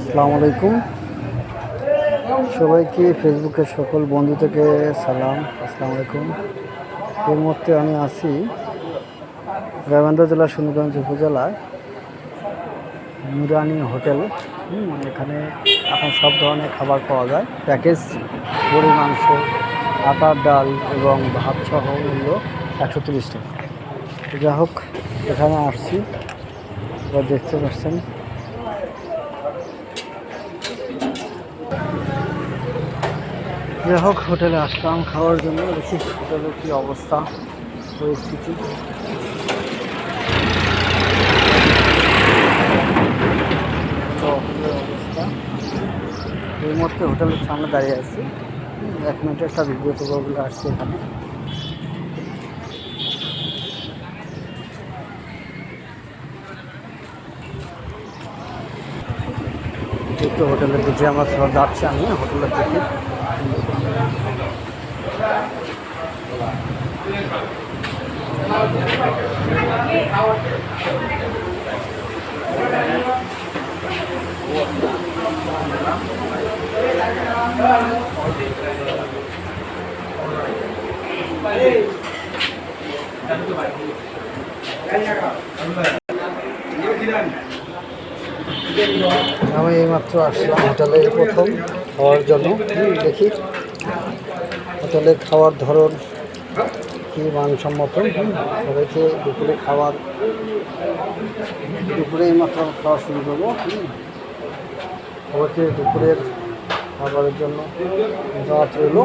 আসসালামু আলাইকুম সবাইকে, ফেসবুকের সকল বন্ধু থেকে সালাম। আসসালামু আলাইকুম। এই মুহূর্তে আমি আছি গাইবান্ধা জেলার সুন্দরগঞ্জ উপজেলায় নুরানি হোটেল। এখানে এখন সব ধরনের খাবার পাওয়া যায়। প্যাকেজ গরুর মাংস, আটার ডাল এবং ভাত সহ মূল্য 130 টাকা। যাই হোক, এখানে আসছি, এবার দেখতে পাচ্ছেন যাই হোক হোটেলে আসলাম খাওয়ার জন্য। দেখি হোটেলের কী অবস্থা পরিস্থিতি। তো হোটেলের অবস্থা এই মুহূর্তে হোটেলের সামনে দাঁড়িয়ে আছি। 1 মিনিটে একটা ভিডিও করবো বলে আসছি এখানে। একটু হোটেলের দিকে আমরা যাচ্ছি, আমি হোটেলের দিকে। আমি এইমাত্র আসলাম হোটেলে প্রথম খাওয়ার জন্য। দেখি হোটেলের খাওয়ার ধরন কি মানসম্মত। সবাইকে দুপুরে এইমাত্র খাওয়া শুরু করবো। সবাইকে দুপুরের খাবারের জন্য দাওয়াত রইল।